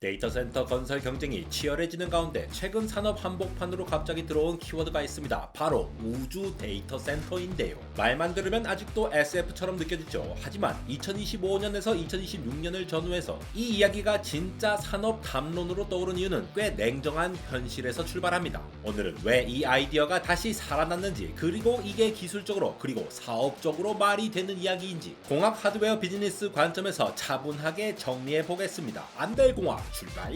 데이터 센터 건설 경쟁이 치열해지는 가운데 최근 산업 한복판으로 갑자기 들어온 키워드가 있습니다. 바로 우주 데이터 센터인데요. 말만 들으면 아직도 SF처럼 느껴지죠. 하지만 2025년에서 2026년을 전후해서 이 이야기가 진짜 산업 담론으로 떠오른 이유는 꽤 냉정한 현실에서 출발합니다. 오늘은 왜 이 아이디어가 다시 살아났는지, 그리고 이게 기술적으로 그리고 사업적으로 말이 되는 이야기인지 공학 하드웨어 비즈니스 관점에서 차분하게 정리해 보겠습니다. 안될공학 출발!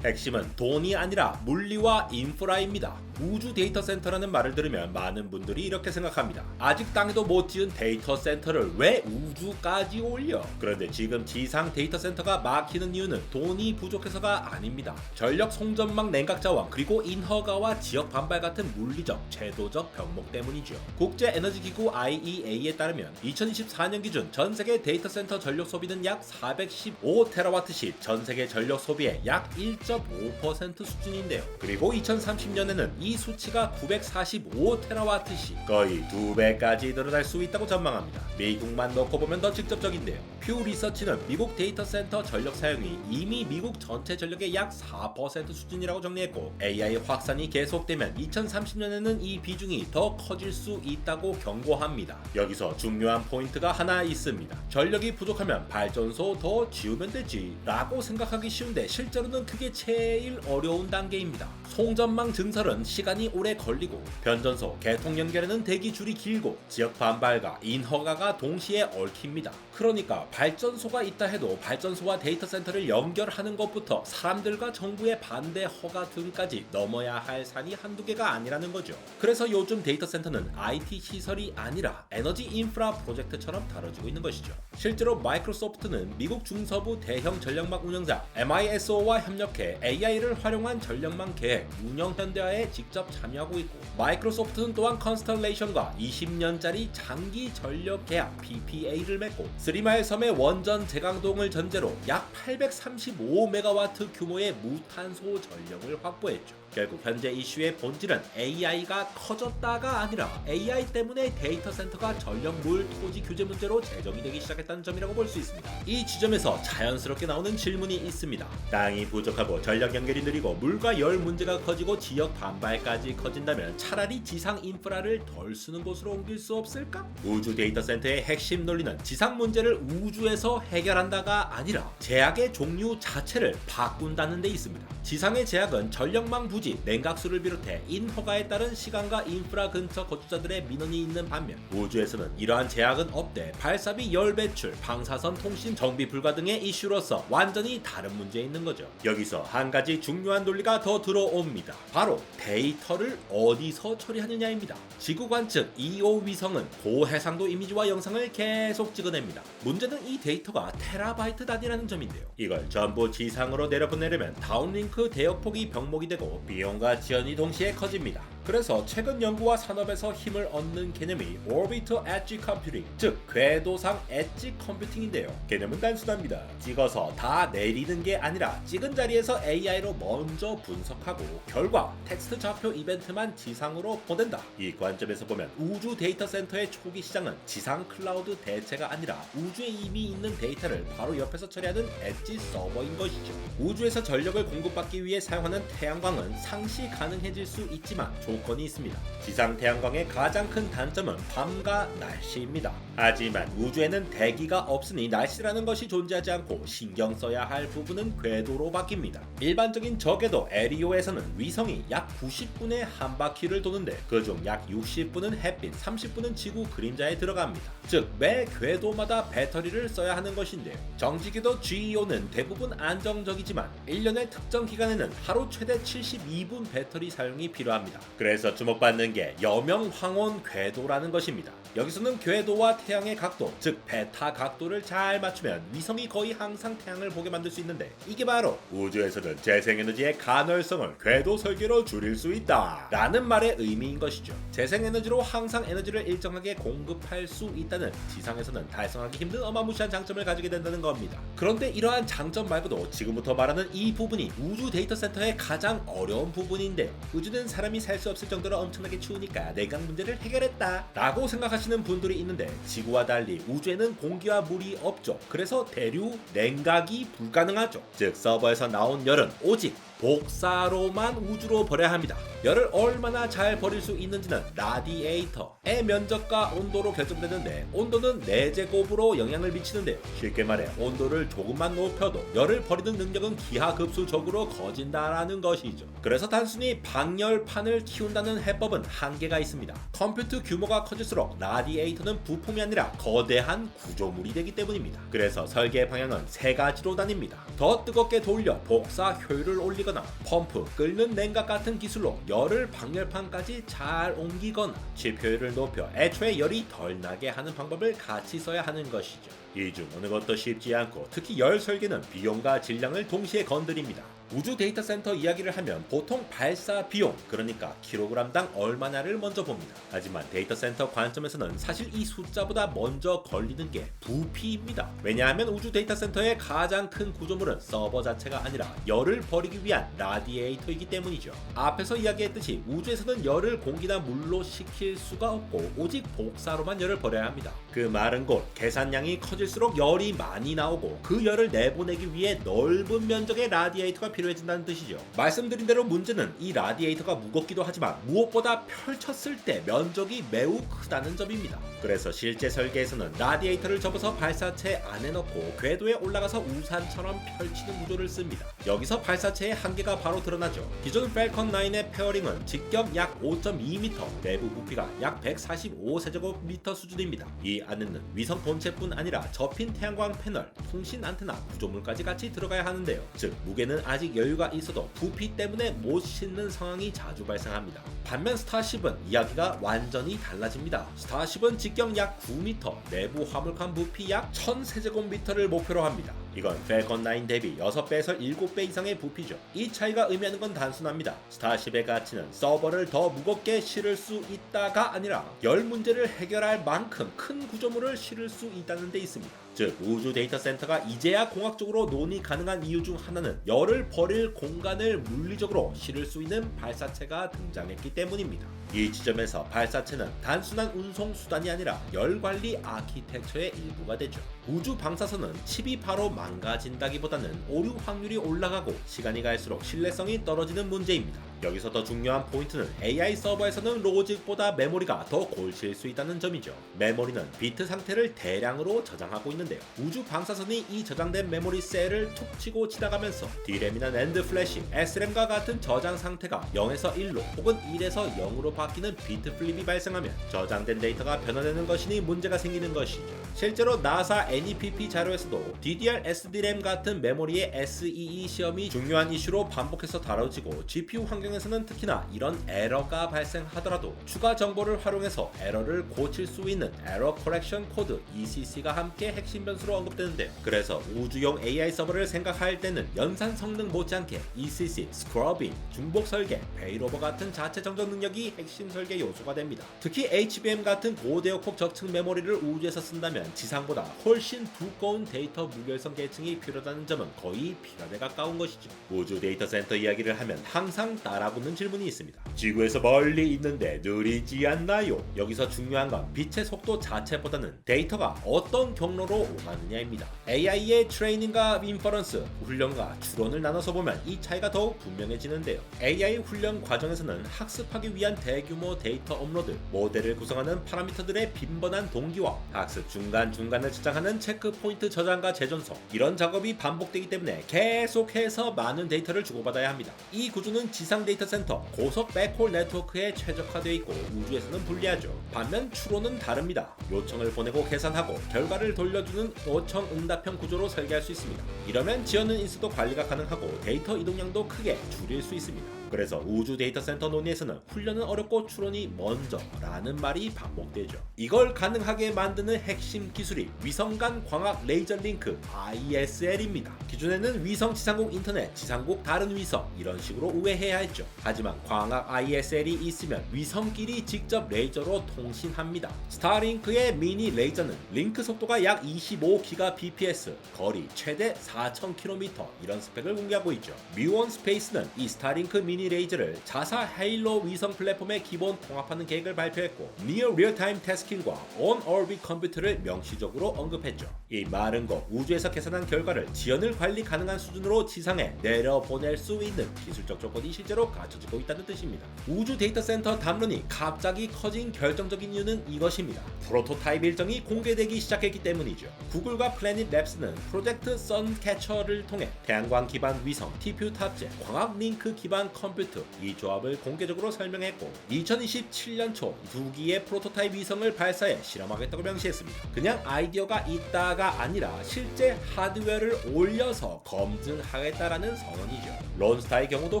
핵심은 돈이 아니라 물리와 인프라입니다. 우주 데이터 센터라는 말을 들으면 많은 분들이 이렇게 생각합니다. 아직 땅에도 못 지은 데이터 센터를 왜 우주까지 올려? 그런데 지금 지상 데이터 센터가 막히는 이유는 돈이 부족해서가 아닙니다. 전력 송전망 냉각 자원, 그리고 인허가와 지역 반발 같은 물리적, 제도적 병목 때문이죠. 국제 에너지 기구 IEA에 따르면 2024년 기준 전 세계 데이터 센터 전력 소비는 약 415테라와트시, 전 세계 전력 소비의 약 1.5% 수준인데요. 그리고 2030년에는 이 수치가 945테라와트시, 거의 2배까지 늘어날 수 있다고 전망합니다. 미국만 놓고 보면 더 직접적인데요. 퓨 리서치는 미국 데이터 센터 전력 사용이 이미 미국 전체 전력의 약 4% 수준이라고 정리했고, AI 확산이 계속되면 2030년에는 이 비중이 더 커질 수 있다고 경고합니다. 여기서 중요한 포인트가 하나 있습니다. 전력이 부족하면 발전소 더 지으면 되지 라고 생각하기 쉬운데, 실제로는 그게 제일 어려운 단계입니다. 송전망 증설은 시간이 오래 걸리고, 변전소 개통 연결에는 대기줄이 길고, 지역 반발과 인허가가 동시에 얽힙니다. 그러니까 발전소가 있다 해도 발전소와 데이터 센터를 연결하는 것부터 사람들과 정부의 반대 허가 등까지 넘어야 할 산이 한두 개가 아니라는 거죠. 그래서 요즘 데이터 센터는 IT 시설이 아니라 에너지 인프라 프로젝트처럼 다뤄지고 있는 것이죠. 실제로 마이크로소프트는 미국 중서부 대형 전력망 운영사 MISO와 협력해 AI를 활용한 전력망 계획, 운영 현대화에 직접 참여하고 있고, 마이크로소프트는 또한 컨스텔레이션과 20년짜리 장기 전력 계약 PPA를 맺고, 스리마일 섬의 원전 재강동을 전제로 약 835메가와트 규모의 무탄소 전력을 확보했죠. 결국 현재 이슈의 본질은 AI가 커졌다가 아니라 AI 때문에 데이터 센터가 전력, 물, 토지 규제 문제로 재정이 되기 시작했다는 점이라고 볼 수 있습니다. 이 지점에서 자연스럽게 나오는 질문이 있습니다. 땅이 부족하고 전력 연결이 느리고 물과 열 문제가 커지고 지역 반발까지 커진다면 차라리 지상 인프라를 덜 쓰는 곳으로 옮길 수 없을까? 우주 데이터 센터의 핵심 논리는 지상 문제를 우주에서 해결한다가 아니라 제약의 종류 자체를 바꾼다는 데 있습니다. 지상의 제약은 전력망 부지, 냉각수를 비롯해 인허가에 따른 시간과 인프라 근처 거주자들의 민원이 있는 반면, 우주에서는 이러한 제약은 없대 발사비, 열 배출, 방사선 통신 정비 불가 등의 이슈로서 완전히 다른 문제에 있는 거죠. 여기서 한 가지 중요한 논리가 더 들어옵니다. 바로 데이터를 어디서 처리하느냐입니다. 지구관 측 EO 위성은 고해상도 이미지와 영상을 계속 찍어냅니다. 문제는 이 데이터가 테라바이트 단위라는 점인데요. 이걸 전부 지상으로 내려보내려면 다운링크 대역폭이 병목이 되고 비용과 지연이 동시에 커집니다. 그래서 최근 연구와 산업에서 힘을 얻는 개념이 Orbit Edge Computing, 즉 궤도상 엣지 컴퓨팅인데요. 개념은 단순합니다. 찍어서 다 내리는 게 아니라 찍은 자리에서 AI로 먼저 분석하고 결과 텍스트 좌표 이벤트만 지상으로 보낸다. 이 관점에서 보면 우주 데이터 센터의 초기 시장은 지상 클라우드 대체가 아니라 우주에 이미 있는 데이터를 바로 옆에서 처리하는 엣지 서버인 것이죠. 우주에서 전력을 공급받기 위해 사용하는 태양광은 상시 가능해질 수 있지만 조건이 있습니다. 지상 태양광의 가장 큰 단점은 밤과 날씨입니다. 하지만 우주에는 대기가 없으니 날씨라는 것이 존재하지 않고 신경 써야 할 부분은 궤도로 바뀝니다. 일반적인 저궤도 LEO에서는 위성이 약 90분의 한 바퀴를 도는데 그중 약 60분은 햇빛, 30분은 지구 그림자에 들어갑니다. 즉 매 궤도마다 배터리를 써야 하는 것인데요. 정지궤도 GEO는 대부분 안정적이지만 1년의 특정 기간에는 하루 최대 72분 배터리 사용이 필요합니다. 그래서 주목받는 게 여명 황혼 궤도라는 것입니다. 여기서는 궤도와 태양의 각도, 즉 베타 각도를 잘 맞추면 위성이 거의 항상 태양을 보게 만들 수 있는데, 이게 바로 우주에서는 재생에너지의 가널성을 궤도 설계로 줄일 수 있다 라는 말의 의미인 것이죠. 재생에너지로 항상 에너지를 일정하게 공급할 수 있다는 지상에서는 달성하기 힘든 어마무시한 장점을 가지게 된다는 겁니다. 그런데 이러한 장점 말고도 지금부터 말하는 이 부분이 우주 데이터 센터의 가장 어려운 부분인데요. 우주는 사람이 살 수 없을 정도로 엄청나게 추우니까 내각 문제를 해결했다 라고 생각하시는 분들이 있는데, 지구와 달리 우주에는 공기와 물이 없죠. 그래서 대류 냉각이 불가능하죠. 즉 서버에서 나온 열은 오직 복사로만 우주로 버려야 합니다. 열을 얼마나 잘 버릴 수 있는지는 라디에이터의 면적과 온도로 결정되는데, 온도는 4제곱으로 영향을 미치는데요. 쉽게 말해 온도를 조금만 높여도 열을 버리는 능력은 기하급수적으로 커진다라는 것이죠. 그래서 단순히 방열판을 키운다는 해법은 한계가 있습니다. 컴퓨터 규모가 커질수록 라디에이터는 부품이 아니라 거대한 구조물이 되기 때문입니다. 그래서 설계 방향은 3가지로 나뉩니다. 더 뜨겁게 돌려 복사 효율을 올리거나, 펌프, 끓는 냉각 같은 기술로 열을 방열판까지 잘 옮기거나, 칩 효율을 높여 애초에 열이 덜 나게 하는 방법을 같이 써야 하는 것이죠. 이 중 어느 것도 쉽지 않고, 특히 열 설계는 비용과 질량을 동시에 건드립니다. 우주 데이터 센터 이야기를 하면 보통 발사 비용, 그러니까 킬로그램당 얼마나를 먼저 봅니다. 하지만 데이터 센터 관점에서는 사실 이 숫자보다 먼저 걸리는 게 부피입니다. 왜냐하면 우주 데이터 센터의 가장 큰 구조물은 서버 자체가 아니라 열을 버리기 위한 라디에이터이기 때문이죠. 앞에서 이야기했듯이 우주에서는 열을 공기나 물로 식힐 수가 없고 오직 복사로만 열을 버려야 합니다. 그 말은 곧 계산량이 커질수록 열이 많이 나오고, 그 열을 내보내기 위해 넓은 면적의 라디에이터가 필요해진다는 뜻이죠. 말씀드린 대로 문제는 이 라디에이터가 무겁기도 하지만 무엇보다 펼쳤을 때 면적이 매우 크다는 점입니다. 그래서 실제 설계에서는 라디에이터를 접어서 발사체 안에 넣고 궤도에 올라가서 우산처럼 펼치는 구조를 씁니다. 여기서 발사체의 한계가 바로 드러나죠. 기존 팰컨 9의 페어링은 직경 약 5.2m, 내부 부피가 약 145세제곱미터 수준입니다. 이 안에는 위성 본체뿐 아니라 접힌 태양광 패널, 통신 안테나, 구조물까지 같이 들어가야 하는데요. 즉 무게는 아직 여유가 있어도 부피 때문에 못 싣는 상황이 자주 발생합니다. 반면 스타쉽은 이야기가 완전히 달라집니다. 스타쉽은 직경 약 9m, 내부 화물칸 부피 약 1000세제곱미터를 목표로 합니다. 이건 팰컨 9 대비 6배에서 7배 이상의 부피죠. 이 차이가 의미하는 건 단순합니다. 스타쉽의 가치는 서버를 더 무겁게 실을 수 있다가 아니라 열 문제를 해결할 만큼 큰 구조물을 실을 수 있다는 데 있습니다. 즉 우주 데이터 센터가 이제야 공학적으로 논의 가능한 이유 중 하나는 열을 버릴 공간을 물리적으로 실을 수 있는 발사체가 등장했기 때문입니다. 이 지점에서 발사체는 단순한 운송 수단이 아니라 열 관리 아키텍처의 일부가 되죠. 우주 방사선은 칩이 바로 망가진다기보다는 오류 확률이 올라가고 시간이 갈수록 신뢰성이 떨어지는 문제입니다. 여기서 더 중요한 포인트는 AI 서버에서는 로직보다 메모리가 더 골칠 수 있다는 점이죠. 메모리는 비트 상태를 대량으로 저장하고 있는데요. 우주 방사선이 이 저장된 메모리 셀을 툭 치고 지나가면서 D램이나 NAND 플래시, SRAM과 같은 저장 상태가 0에서 1로 혹은 1에서 0으로 바뀌는 비트 플립이 발생하면 저장된 데이터가 변화되는 것이니 문제가 생기는 것이죠. 실제로 나사 NEPP 자료에서도 DDR SD램 같은 메모리의 SEE 시험이 중요한 이슈로 반복해서 다뤄지고, GPU 환경에서는 특히나 이런 에러가 발생하더라도 추가 정보를 활용해서 에러를 고칠 수 있는 에러 커렉션 코드 ECC가 함께 핵심 변수로 언급되는데요. 그래서 우주용 AI 서버를 생각할 때는 연산 성능 못지않게 ECC, 스크러빙, 중복 설계, 베일오버 같은 자체 정적 능력이 핵심 설계 요소가 됩니다. 특히 HBM 같은 고대역폭 저층 메모리를 우주에서 쓴다면 지상보다 훨씬 두꺼운 데이터 무결성 계층이 필요하다는 점은 거의 필연에 가까운 것이죠. 우주 데이터 센터 이야기를 하면 항상 따라붙는 질문이 있습니다. 지구에서 멀리 있는데 느리지 않나요? 여기서 중요한 건 빛의 속도 자체보다는 데이터가 어떤 경로로 오가느냐입니다. AI의 트레이닝과 인퍼런스, 훈련과 추론을 나눠서 보면 이 차이가 더욱 분명해지는데요. AI 훈련 과정에서는 학습하기 위한 대규모 데이터 업로드, 모델을 구성하는 파라미터들의 빈번한 동기화, 학습 중간중간을 저장하는 체크포인트 저장과 재전송, 이런 작업이 반복되기 때문에 계속해서 많은 데이터를 주고받아야 합니다. 이 구조는 지상 데이터 센터, 고속 백홀 네트워크에 최적화되어 있고 우주에서는 불리하죠. 반면 추론은 다릅니다. 요청을 보내고 계산하고 결과를 돌려주는 요청 응답형 구조로 설계할 수 있습니다. 이러면 지연은 인수도 관리가 가능하고 데이터 이동량도 크게 줄일 수 있습니다. 그래서 우주 데이터 센터 논의에서는 훈련은 어렵고 추론이 먼저라는 말이 반복되죠. 이걸 가능하게 만드는 핵심 기술이 위성간 광학 레이저 링크 ISL입니다. 기존에는 위성 지상국 인터넷, 지상국 다른 위성 이런 식으로 우회해야 했죠. 하지만 광학 ISL이 있으면 위성끼리 직접 레이저로 통신합니다. 스타링크의 미니 레이저는 링크 속도가 약 25GBps, 거리 최대 4000km 이런 스펙을 공개하고 있죠. 뮤온 스페이스는 이 스타링크 미니 미니 레이저를 자사 헤일로 위성 플랫폼에 기본 통합하는 계획을 발표했고 Near Real-Time Tasking과 On-Orbit 컴퓨터를 명시적으로 언급했죠. 이 많은 거 우주에서 계산한 결과를 지연을 관리 가능한 수준으로 지상에 내려보낼 수 있는 기술적 조건이 실제로 갖춰지고 있다는 뜻입니다. 우주 데이터 센터 담론이 갑자기 커진 결정적인 이유는 이것입니다. 프로토타입 일정이 공개되기 시작했기 때문이죠. 구글과 플래닛 랩스는 프로젝트 선캐쳐를 통해 태양광 기반 위성 TPU 탑재, 광학 링크 기반 컴퓨터 이 조합을 공개적으로 설명했고 2027년 초 2기의 프로토타입 위성을 발사해 실험하겠다고 명시했습니다. 그냥 아이디어가 있다가 아니라 실제 하드웨어를 올려서 검증하겠다라는 선언이죠. 론스타의 경우도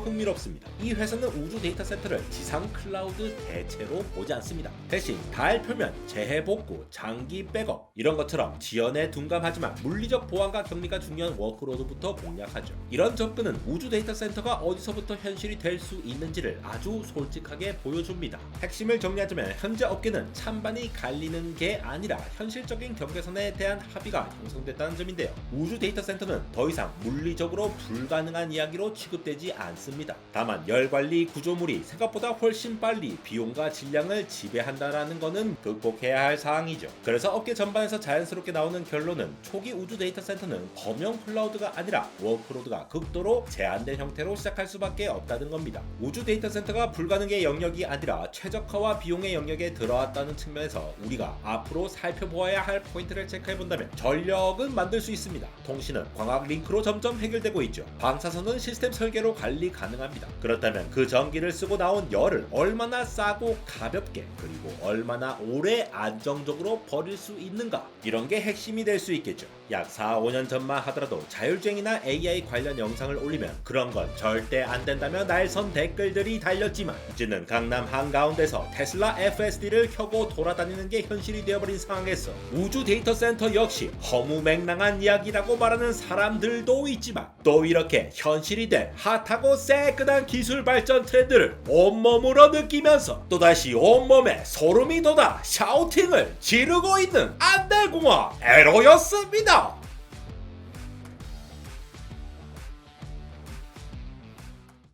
흥미롭습니다. 이 회사는 우주 데이터 센터를 지상 클라우드 대체로 보지 않습니다. 대신 달 표면 재해 복구, 장기 백업 이런 것처럼 지연에 둔감하지만 물리적 보안과 격리가 중요한 워크로드부터 공략하죠. 이런 접근은 우주 데이터 센터가 어디서부터 현실이 될 수 있는지를 아주 솔직하게 보여줍니다. 핵심을 정리하자면 현재 업계는 찬반이 갈리는 게 아니라 현실적인 경계선에 대한 합의가 형성됐다는 점인데요. 우주 데이터 센터는 더 이상 물리적으로 불가능한 이야기로 취급되지 않습니다. 다만 열 관리 구조물이 생각보다 훨씬 빨리 비용과 질량을 지배한다는 것은 극복해야 할 사항이죠. 그래서 업계 전반에서 자연스럽게 나오는 결론은 초기 우주 데이터 센터는 범용 클라우드가 아니라 워크로드가 극도로 제한된 형태로 시작할 수밖에 없다는 겁니다. 우주 데이터 센터가 불가능의 영역이 아니라 최적화와 비용의 영역에 들어왔다는 측면에서 우리가 앞으로 살펴보아야 할 포인트를 체크해본다면 전력은 만들 수 있습니다. 통신은 광학 링크로 점점 해결되고 있죠. 방사선은 시스템 설계로 관리 가능합니다. 그렇다면 그 전기를 쓰고 나온 열을 얼마나 싸고 가볍게 그리고 얼마나 오래 안정적으로 버릴 수 있는가 이런 게 핵심이 될 수 있겠죠. 약 4-5년 전만 하더라도 자율주행이나 AI 관련 영상을 올리면 그런 건 절대 안 된다며 날선 댓글들이 달렸지만 이제는 강남 한가운데서 테슬라 FSD를 켜고 돌아다니는 게 현실이 되어버린 상황에서 우주 데이터 센터 역시 허무맹랑한 이야기라고 말하는 사람들도 있지만 또 이렇게 현실이 된 핫하고 새끈한 기술 발전 트렌드를 온몸으로 느끼면서 또다시 온몸에 소름이 돋아 샤우팅을 지르고 있는 안대공학 에로였습니다.